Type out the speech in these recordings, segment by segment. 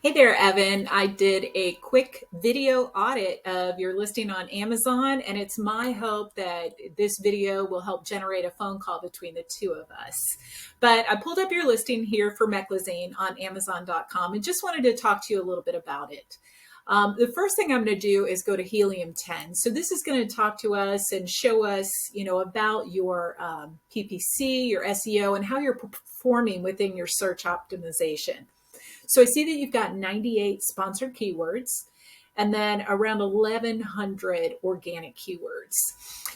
Hey there, Evan. I did a quick video audit of your listing on Amazon, and it's my hope that this video will help generate a phone call between the two of us. But I pulled up your listing here for Meclizine on Amazon.com and just wanted to talk to you a little bit about it. The first thing I'm going to do is go to Helium 10. So this is going to talk to us and show us, about your PPC, your SEO, and how you're performing within your search optimization. So I see that you've got 98 sponsored keywords and then around 1,100 organic keywords.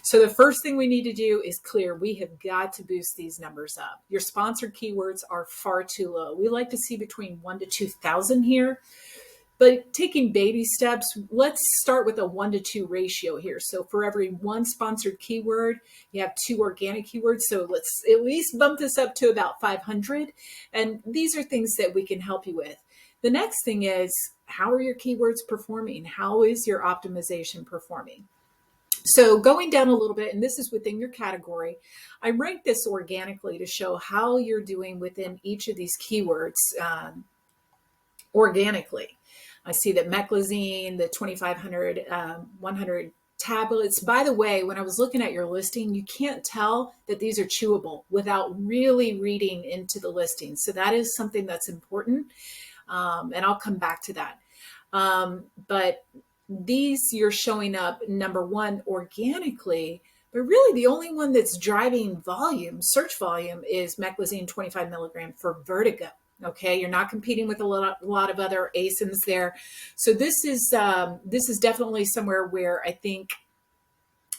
So the first thing we need to do is clear. We have got to boost these numbers up. Your sponsored keywords are far too low. We like to see between 1 to 2,000 here. But taking baby steps, let's start with a 1-to-2 ratio here. So for every one sponsored keyword, you have 2 organic keywords. So let's at least bump this up to about 500. And these are things that we can help you with. The next thing is, how are your keywords performing? How is your optimization performing? So going down a little bit, and this is within your category, I ranked this organically to show how you're doing within each of these keywords organically. I see that Meclizine, the 2,500, 100 tablets. By the way, when I was looking at your listing, you can't tell that these are chewable without really reading into the listing. So that is something that's important. And I'll come back to that. But these, you're showing up, number one, organically, but really the only one that's driving volume, search volume, is Meclizine 25 milligram for vertigo. Okay, you're not competing with a lot of other ASINs there. So this is definitely somewhere where I think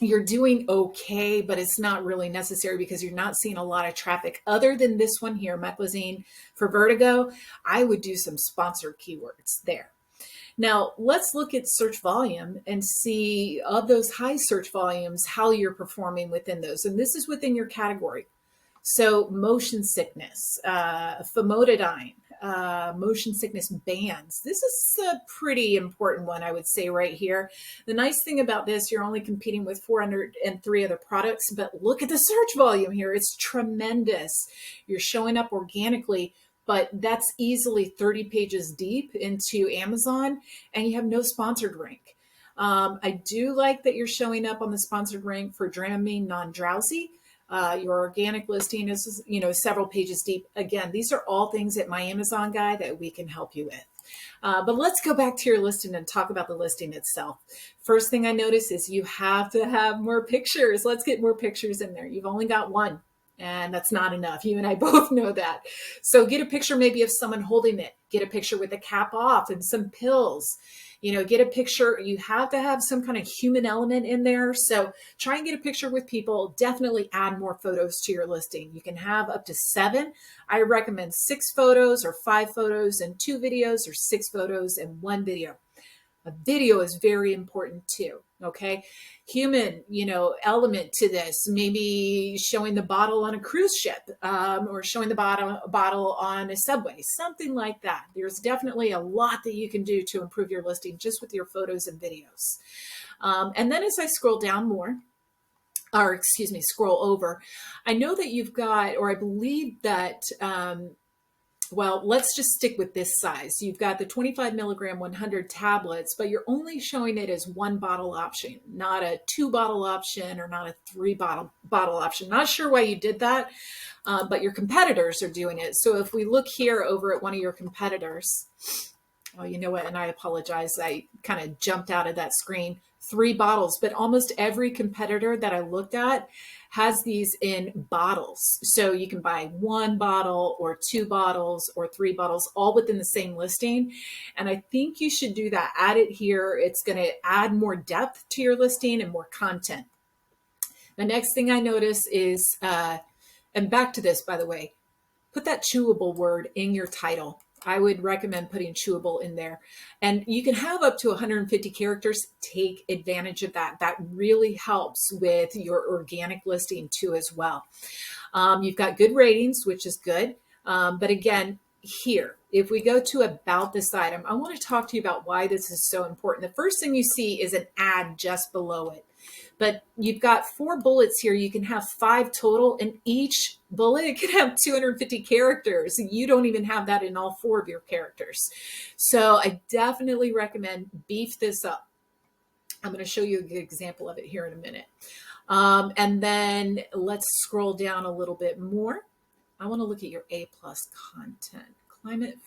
you're doing okay, but it's not really necessary because you're not seeing a lot of traffic other than this one here, Meclizine for vertigo. I would do some sponsored keywords there. Now, let's look at search volume and see, of those high search volumes, how you're performing within those. And this is within your category. So motion sickness, famotidine, motion sickness bands. This is a pretty important one, I would say, right here. The nice thing about this, you're only competing with 403 other products, but look at the search volume here. It's tremendous. You're showing up organically, but that's easily 30 pages deep into Amazon, and you have no sponsored rank. I do like that you're showing up on the sponsored rank for Dramamine non-drowsy. Your organic listing is, several pages deep. Again, these are all things at My Amazon Guy that we can help you with. But let's go back to your listing and talk about the listing itself. First thing I notice is you have to have more pictures. Let's get more pictures in there. You've only got one, and that's not enough. You and I both know that. So get a picture maybe of someone holding it. Get a picture with the cap off and some pills. Get a picture. You have to have some kind of human element in there. So try and get a picture with people. Definitely add more photos to your listing. You can have up to 7. I recommend 6 photos or 5 photos and 2 videos, or 6 photos and 1 video. A video is very important too. Okay. Human, element to this, maybe showing the bottle on a cruise ship, or showing the bottle on a subway, something like that. There's definitely a lot that you can do to improve your listing just with your photos and videos. And then as I scroll down more, scroll over, I know that you've got, or I believe that, well, let's just stick with this size. You've got the 25 milligram 100 tablets, but you're only showing it as 1 bottle option, not a 2 bottle option or not a 3 bottle option. Not sure why you did that, but your competitors are doing it. So if we look here over at one of your competitors, oh, you know what? And I apologize. I kind of jumped out of that screen. 3 bottles, but almost every competitor that I looked at has these in bottles. So you can buy 1 bottle or 2 bottles or 3 bottles, all within the same listing. And I think you should do that. Add it here. It's going to add more depth to your listing and more content. The next thing I notice is, and back to this, by the way, put that chewable word in your title. I would recommend putting chewable in there. And you can have up to 150 characters. Take advantage of that. That really helps with your organic listing too as well. You've got good ratings, which is good. But again, here, if we go to about this item, I want to talk to you about why this is so important. The first thing you see is an ad just below it. But you've got 4 bullets here. You can have 5 total, and each bullet can have 250 characters. You don't even have that in all 4 of your characters. So I definitely recommend beef this up. I'm going to show you a good example of it here in a minute. And then let's scroll down a little bit more. I want to look at your A+ content. Climate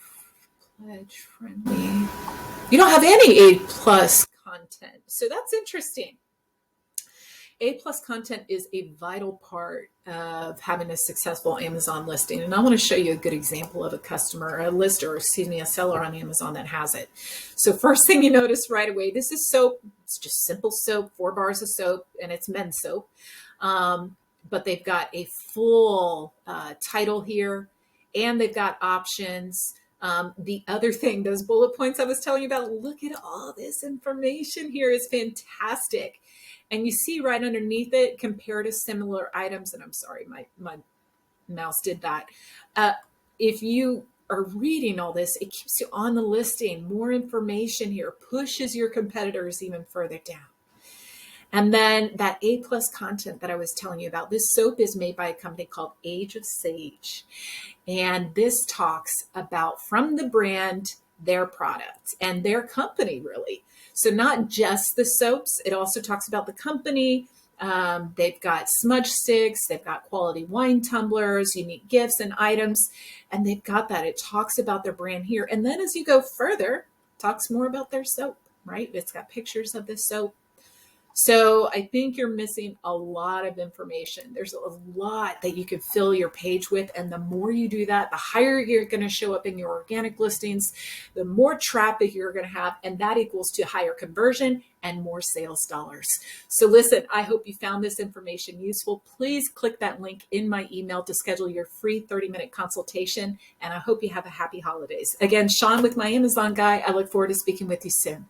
pledge friendly. You don't have any A+ content. So that's interesting. A+ content is a vital part of having a successful Amazon listing. And I want to show you a good example of a customer, a lister, excuse me, a seller on Amazon that has it. So first thing you notice right away, this is soap. It's just simple soap, 4 bars of soap, and it's men's soap. But they've got a full title here, and they've got options. The other thing, those bullet points I was telling you about, look at all this information here. It's fantastic. And you see right underneath it, compare to similar items. And I'm sorry, my mouse did that. If you are reading all this, it keeps you on the listing. More information here pushes your competitors even further down. And then that A+ content that I was telling you about, this soap is made by a company called Age of Sage. And this talks about, from the brand, their product and their company, really. So not just the soaps, it also talks about the company. They've got smudge sticks, they've got quality wine tumblers, unique gifts and items, and they've got that. It talks about their brand here. And then as you go further, it talks more about their soap, right? It's got pictures of the soap. So I think you're missing a lot of information. There's a lot that you could fill your page with. And the more you do that, the higher you're going to show up in your organic listings, the more traffic you're going to have. And that equals to higher conversion and more sales dollars. So listen, I hope you found this information useful. Please click that link in my email to schedule your free 30-minute consultation. And I hope you have a happy holidays. Again, Sean with My Amazon Guy. I look forward to speaking with you soon.